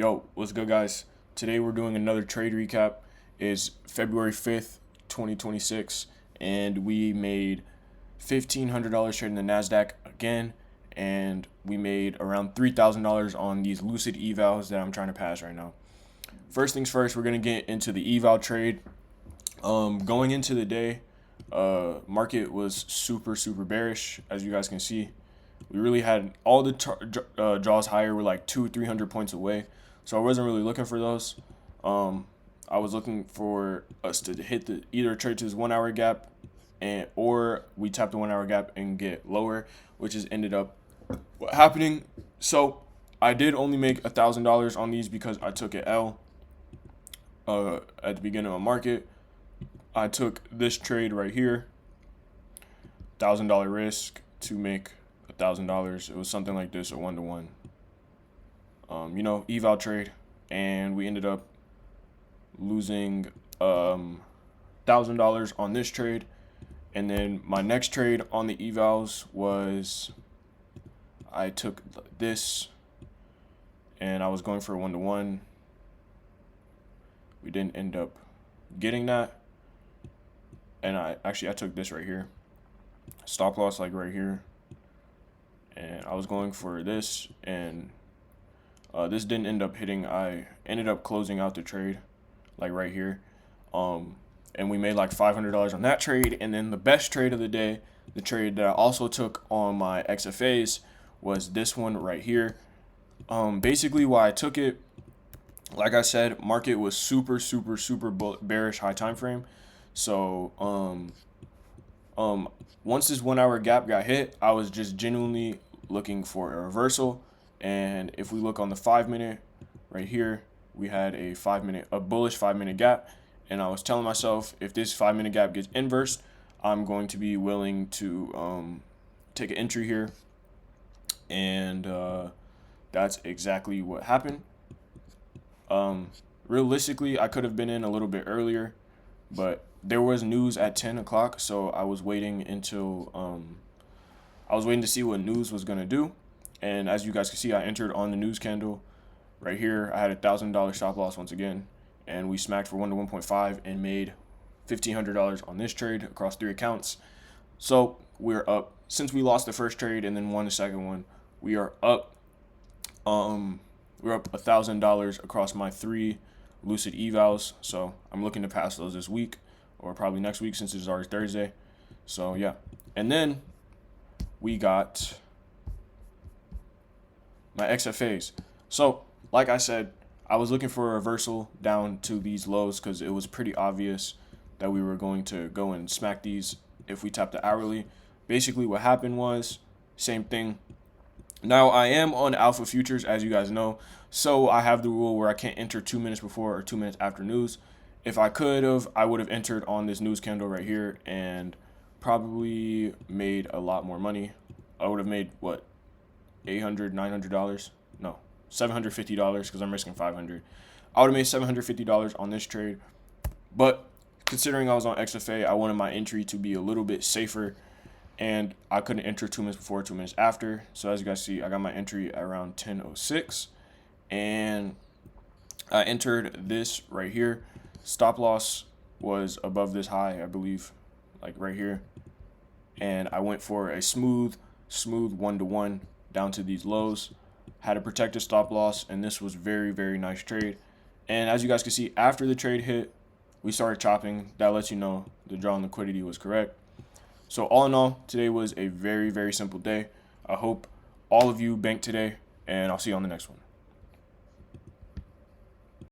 Yo, what's good, guys? Today we're doing another trade recap. It's February 5th, 2026, and we made $1,500 trading the Nasdaq again, and we made around $3,000 on these lucid evals that I'm trying to pass right now. First things first, we're gonna get into the eval trade. Going into the day, market was super bearish, as you guys can see. We really had all the draws higher were like 200-300 points away, so I wasn't really looking for those. I was looking for us to hit the either trade to this 1 hour gap, or we tap the 1 hour gap and get lower, which has ended up happening. So I did only make $1,000 on these because I took an L at the beginning of the market. I took this trade right here, $1,000 risk to make $1,000. It was something like this, a 1-to-1, eval trade, and we ended up losing $1,000 on this trade. And then my next trade on the evals was I took this, and I was going for a 1-to-1. We didn't end up getting that, and I took this right here, stop loss like right here, and I was going for this, and this didn't end up hitting. I ended up closing out the trade like right here, and we made like $500 on that trade. And then the best trade of the day, the trade that I also took on my XFAs, was this one right here. Basically why I took it, like I said, market was super bearish high time frame. So once this 1 hour gap got hit, I was just genuinely looking for a reversal. And if we look on the 5-minute right here, we had a bullish 5-minute gap, and I was telling myself, if this 5-minute gap gets inversed, I'm going to be willing to take an entry here. And that's exactly what happened. Realistically, I could have been in a little bit earlier, but there was news at 10 o'clock, so I was waiting until I was waiting to see what news was gonna do. And as you guys can see, I entered on the news candle right here. I had $1,000 stop loss once again, and we smacked for 1 to 1.5 and made $1,500 on this trade across 3 accounts. So we're up since we lost the first trade and then won the second one. We are up. We're up $1,000 across my 3 lucid evals. So I'm looking to pass those this week, or probably next week since it's already Thursday. So yeah, and then we got my XFAs. So like I said, I was looking for a reversal down to these lows because it was pretty obvious that we were going to go and smack these if we tap the hourly. Basically what happened was same thing. Now I am on alpha futures, as you guys know, so I have the rule where I can't enter 2 minutes before or 2 minutes after news. If I could have, I would have entered on this news candle right here and probably made a lot more money. I would have made what, $800, $900? No, $750 because I'm risking $500. I would have made $750 on this trade, but considering I was on XFA, I wanted my entry to be a little bit safer, and I couldn't enter 2 minutes before, 2 minutes after. So as you guys see, I got my entry around 10:06, and I entered this right here. Stop loss was above this high, I believe, like right here, and I went for a smooth 1-to-1 down to these lows. Had a protected stop loss, and this was very nice trade. And as you guys can see, after the trade hit, we started chopping. That lets you know the draw on liquidity was correct. So all in all, today was a very simple day. I hope all of you bank today, and I'll see you on the next one.